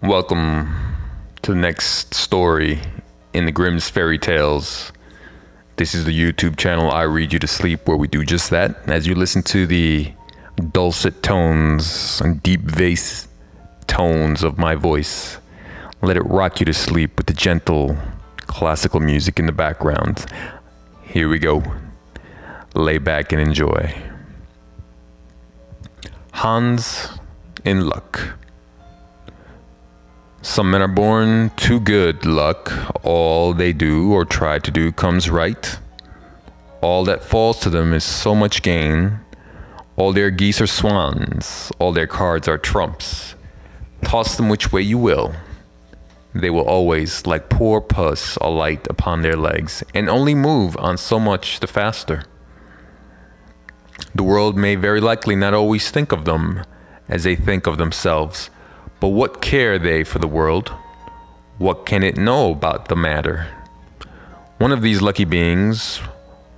Welcome to the next story in the Grimm's fairy tales. This is the YouTube channel I Read You to Sleep, where we do just that. As you listen to the dulcet tones and deep bass tones of my voice, let it rock you to sleep with the gentle classical music in the background. Here we go. Lay back and enjoy. Hans in luck. Some men are born to good luck. All they do or try to do comes right. All that falls to them is so much gain. All their geese are swans. All their cards are trumps. Toss them which way you will. They will always, like poor puss, alight upon their legs, and only move on so much the faster. The world may very likely not always think of them as they think of themselves. But what care they for the world? What can it know about the matter? One of these lucky beings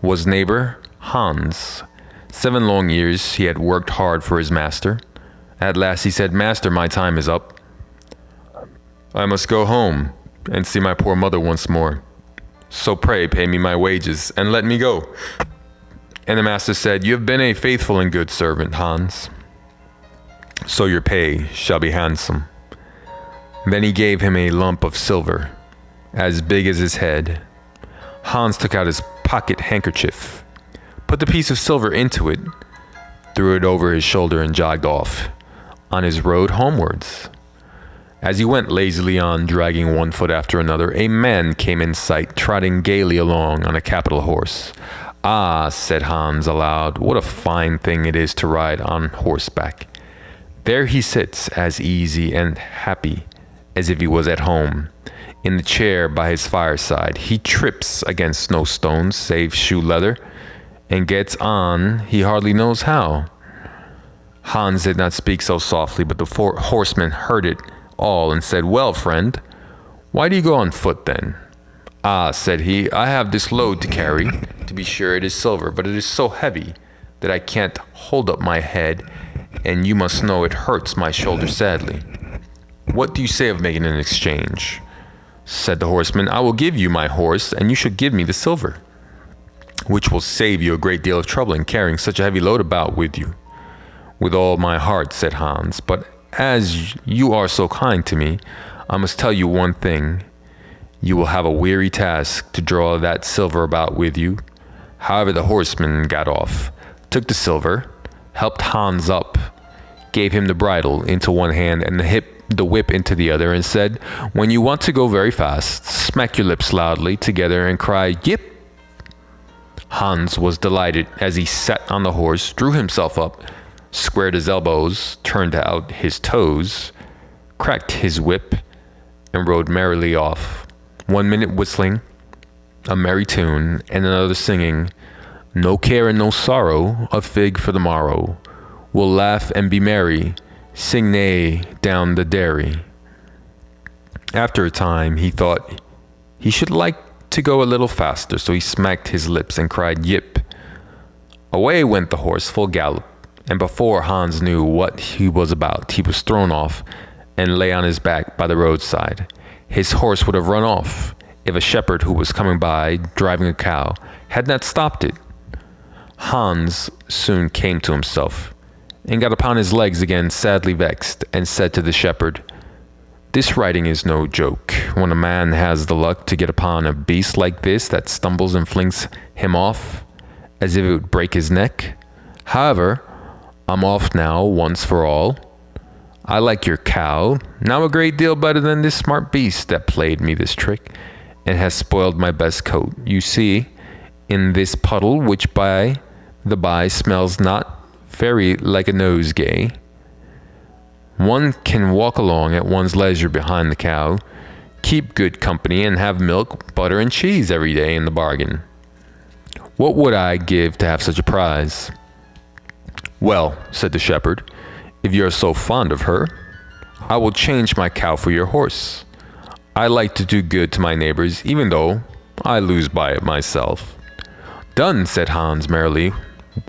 was neighbor Hans. 7 long years he had worked hard for his master. At last he said, "Master, my time is up. I must go home and see my poor mother once more. So pray pay me my wages and let me go." And the master said, "You have been a faithful and good servant, Hans. So your pay shall be handsome." Then he gave him a lump of silver, as big as his head. Hans took out his pocket handkerchief, put the piece of silver into it, threw it over his shoulder, and jogged off on his road homewards. As he went lazily on, dragging one foot after another, a man came in sight, trotting gaily along on a capital horse. "Ah," said Hans aloud, "what a fine thing it is to ride on horseback. There he sits, as easy and happy as if he was at home, in the chair by his fireside. He trips against no stones, save shoe leather, and gets on he hardly knows how." Hans did not speak so softly, but the horseman heard it all and said, "Well, friend, why do you go on foot then?" "Ah," said he, "I have this load to carry. To be sure it is silver, but it is so heavy that I can't hold up my head, and you must know it hurts my shoulder sadly." "What do you say of making an exchange?" said the horseman. "I will give you my horse, and you shall give me the silver, which will save you a great deal of trouble in carrying such a heavy load about with you." "With all my heart," said Hans, "but as you are so kind to me, I must tell you one thing. You will have a weary task to draw that silver about with you." However, the horseman got off, took the silver, helped Hans up, gave him the bridle into one hand and the whip into the other, and said, "When you want to go very fast, smack your lips loudly together and cry, 'Yip!'" Hans was delighted as he sat on the horse, drew himself up, squared his elbows, turned out his toes, cracked his whip, and rode merrily off. 1 minute whistling a merry tune, and another singing, "No care and no sorrow, a fig for the morrow. We'll laugh and be merry, sing neigh down the dairy." After a time, he thought he should like to go a little faster, so he smacked his lips and cried, "Yip!" Away went the horse full gallop, and before Hans knew what he was about, he was thrown off and lay on his back by the roadside. His horse would have run off if a shepherd who was coming by, driving a cow, had not stopped it. Hans soon came to himself, and got upon his legs again, sadly vexed, and said to the shepherd, "This riding is no joke, when a man has the luck to get upon a beast like this that stumbles and flings him off as if it would break his neck. However, I'm off now once for all. I like your cow now a great deal better than this smart beast that played me this trick, and has spoiled my best coat. You see, in this puddle, which by the by smells not very like a nosegay, one can walk along at one's leisure behind the cow, keep good company, and have milk, butter, and cheese every day in the bargain. What would I give to have such a prize?" "Well," said the shepherd, "if you are so fond of her, I will change my cow for your horse. I like to do good to my neighbors, even though I lose by it myself." "Done," said Hans merrily.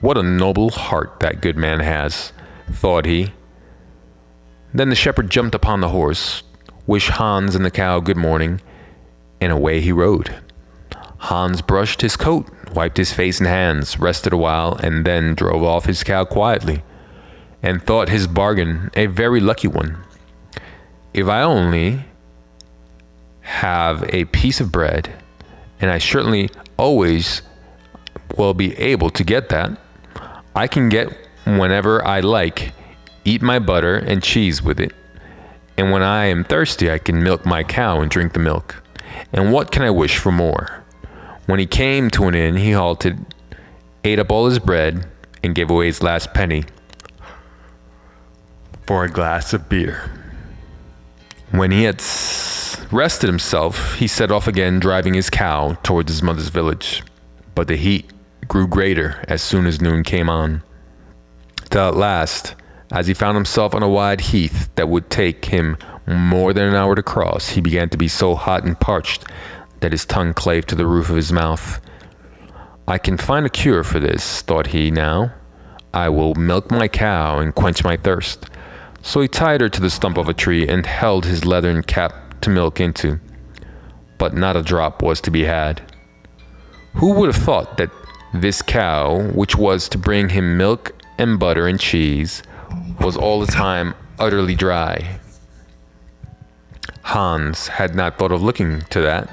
"What a noble heart that good man has," thought he. Then the shepherd jumped upon the horse, wished Hans and the cow good morning, and away he rode. Hans brushed his coat, wiped his face and hands, rested a while, and then drove off his cow quietly, and thought his bargain a very lucky one. If I only have a piece of bread, and I certainly always will be able to get that, I can get whenever I like, eat my butter and cheese with it, and when I am thirsty I can milk my cow and drink the milk. And what can I wish for more? When he came to an inn, he halted, ate up all his bread, and gave away his last penny for a glass of beer. When he had rested himself, he set off again, driving his cow towards his mother's village. But the heat grew greater as soon as noon came on, till at last, as he found himself on a wide heath that would take him more than an hour to cross, he began to be so hot and parched that his tongue clave to the roof of his mouth. I can find a cure for this, thought he. Now I will milk my cow and quench my thirst. So he tied her to the stump of a tree and held his leathern cap to milk into, but not a drop was to be had. Who would have thought that this cow, which was to bring him milk and butter and cheese, was all the time utterly dry? Hans had not thought of looking to that.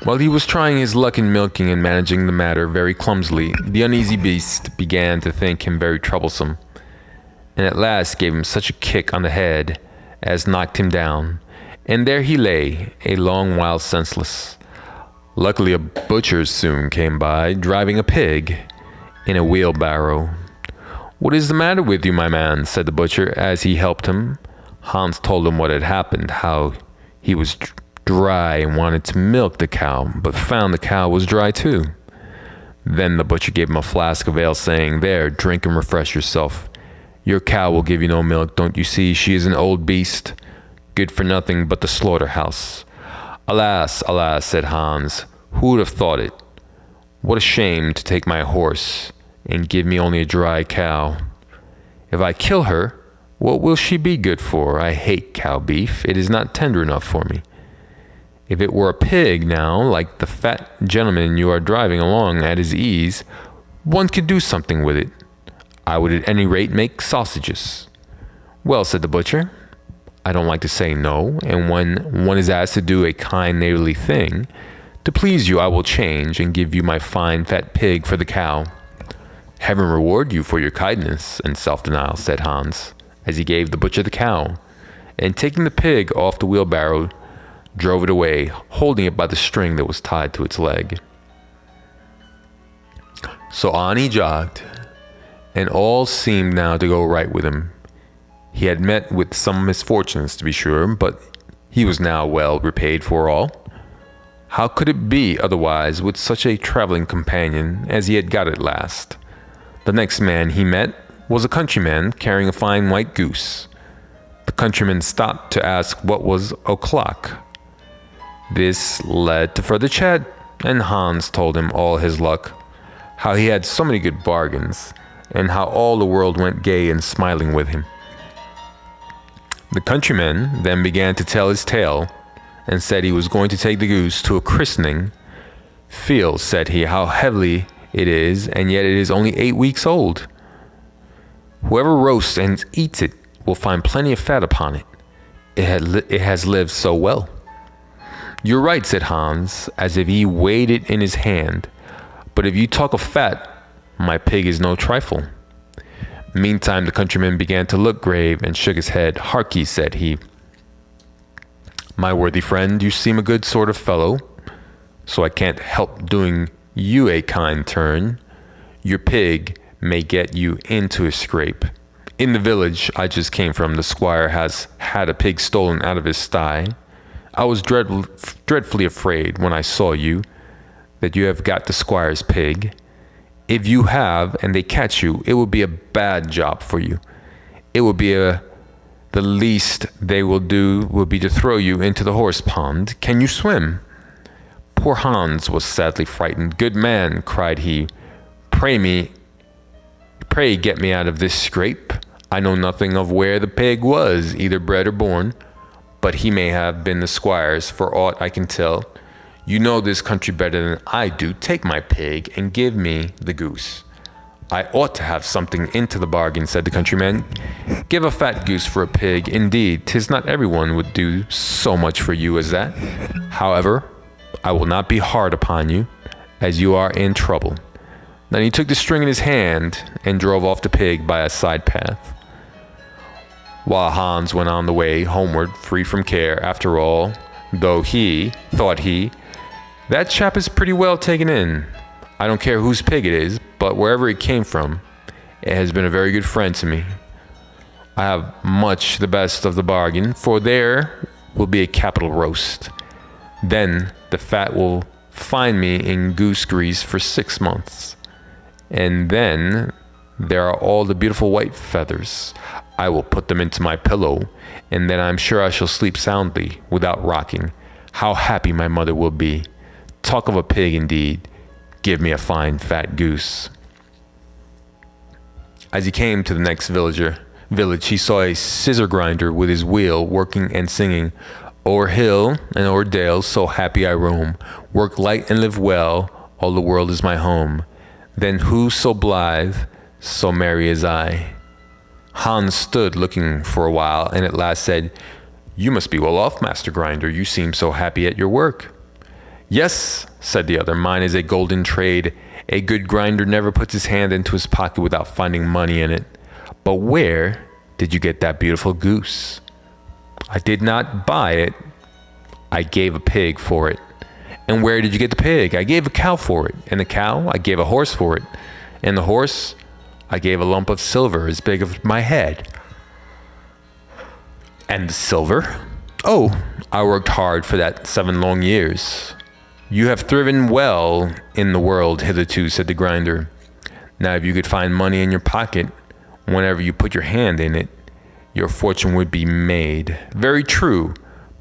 While he was trying his luck in milking and managing the matter very clumsily, the uneasy beast began to think him very troublesome, and at last gave him such a kick on the head as knocked him down, and there he lay a long while senseless. Luckily a butcher soon came by, driving a pig in a wheelbarrow. "What is the matter with you, my man?" said the butcher as he helped him. Hans told him what had happened, how he was dry and wanted to milk the cow, but found the cow was dry too. Then the butcher gave him a flask of ale, saying, "There, drink and refresh yourself. Your cow will give you no milk, don't you see? She is an old beast, good for nothing but the slaughterhouse." "Alas, alas," said Hans, "who would have thought it? What a shame to take my horse and give me only a dry cow. If I kill her, what will she be good for? I hate cow beef. It is not tender enough for me. If it were a pig, now, like the fat gentleman you are driving along at his ease, one could do something with it. I would at any rate make sausages." "Well," said the butcher, "I don't like to say no, and when one is asked to do a kind neighborly thing, to please you I will change and give you my fine fat pig for the cow." "Heaven reward you for your kindness and self-denial," said Hans, as he gave the butcher the cow, and taking the pig off the wheelbarrow, drove it away, holding it by the string that was tied to its leg. So on he jogged, and all seemed now to go right with him. He had met with some misfortunes, to be sure, but he was now well repaid for all. How could it be otherwise with such a traveling companion as he had got at last? The next man he met was a countryman carrying a fine white goose. The countryman stopped to ask what was o'clock. This led to further chat, and Hans told him all his luck, how he had so many good bargains, and how all the world went gay and smiling with him. The countryman then began to tell his tale, and said he was going to take the goose to a christening. "Feel," said he, "how heavily it is, and yet it is only 8 weeks old. Whoever roasts and eats it will find plenty of fat upon it. It has lived so well." "You're right," said Hans, as if he weighed it in his hand. "But if you talk of fat, my pig is no trifle." Meantime the countryman began to look grave and shook his head. "Harkye," said he, "my worthy friend, you seem a good sort of fellow, so I can't help doing you a kind turn. Your pig may get you into a scrape. In the village I just came from, the squire has had a pig stolen out of his sty. I was dreadfully afraid when I saw you that you have got the squire's pig. If you have, and they catch you, it will be a bad job for you. It will be the least they will do will be to throw you into the horse pond. Can you swim?" Poor Hans was sadly frightened. "Good man," cried he, pray get me out of this scrape. I know nothing of where the pig was, either bred or born, but he may have been the squire's for aught I can tell. You know this country better than I do. Take my pig and give me the goose. I ought to have something into the bargain, said the countryman. Give a fat goose for a pig. Indeed, 'tis not everyone would do so much for you as that. However, I will not be hard upon you, as you are in trouble. Then he took the string in his hand and drove off the pig by a side path, while Hans went on the way homeward, free from care. After all, though thought he, that chap is pretty well taken in. I don't care whose pig it is, but wherever it came from, it has been a very good friend to me. I have much the best of the bargain, for there will be a capital roast. Then the fat will find me in goose grease for 6 months. And then there are all the beautiful white feathers. I will put them into my pillow, and then I'm sure I shall sleep soundly without rocking. How happy my mother will be. Talk of a pig, indeed. Give me a fine fat goose. As he came to the next village, he saw a scissor grinder with his wheel working and singing, O'er hill and o'er dale, so happy I roam. Work light and live well, all the world is my home. Then who so blithe, so merry as I? Hans stood looking for a while, and at last said, You must be well off, Master Grinder. You seem so happy at your work. Yes, said the other, mine is a golden trade. A good grinder never puts his hand into his pocket without finding money in it. But where did you get that beautiful goose? I did not buy it. I gave a pig for it. And where did you get the pig? I gave a cow for it. And the cow, I gave a horse for it. And the horse, I gave a lump of silver as big as my head. And the silver? Oh, I worked hard for that 7 long years. You have thriven well in the world hitherto, said the grinder. Now if you could find money in your pocket, whenever you put your hand in it, your fortune would be made. Very true,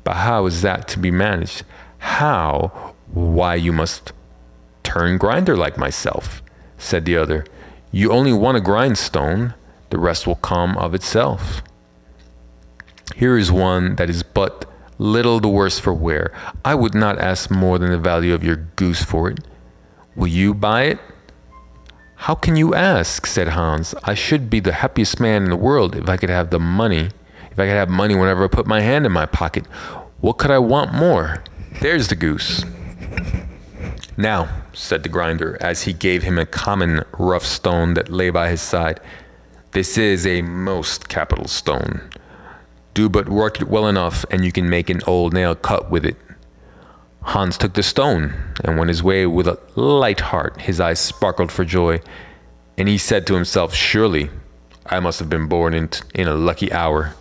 but how is that to be managed? How? Why, you must turn grinder like myself, said the other. You only want a grindstone, the rest will come of itself. Here is one that is but little the worse for wear. I would not ask more than the value of your goose for it. Will you buy it? How can you ask? Said Hans. I should be the happiest man in the world if I could have the money. If I could have money whenever I put my hand in my pocket. What could I want more? There's the goose. Now, said the grinder, as he gave him a common rough stone that lay by his side, this is a most capital stone. Do but work it well enough, and you can make an old nail cut with it. Hans took the stone and went his way with a light heart. His eyes sparkled for joy, and he said to himself, Surely I must have been born in a lucky hour.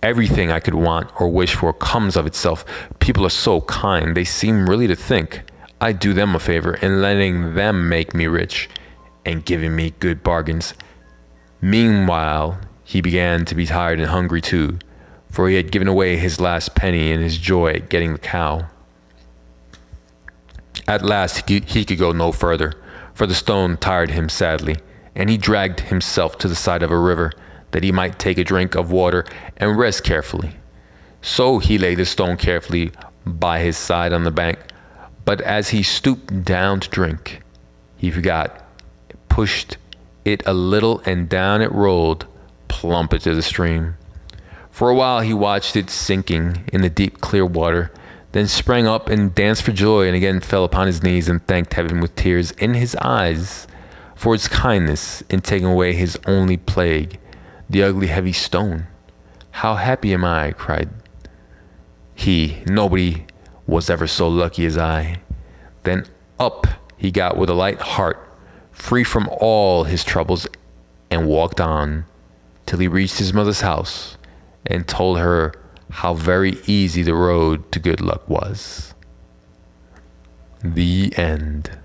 Everything I could want or wish for comes of itself. People are so kind. They seem really to think I do them a favor in letting them make me rich and giving me good bargains. Meanwhile, he began to be tired and hungry too, for he had given away his last penny in his joy at getting the cow. At last he could go no further, for the stone tired him sadly, and he dragged himself to the side of a river, that he might take a drink of water and rest carefully. So he laid the stone carefully by his side on the bank, but as he stooped down to drink, he forgot, pushed it a little, and down it rolled, plump into the stream. For a while he watched it sinking in the deep clear water, then sprang up and danced for joy, and again fell upon his knees and thanked heaven with tears in his eyes for its kindness in taking away his only plague, the ugly heavy stone. How happy am I, cried he. Nobody was ever so lucky as I. Then up he got with a light heart, free from all his troubles, and walked on till he reached his mother's house and told her how very easy the road to good luck was. The end.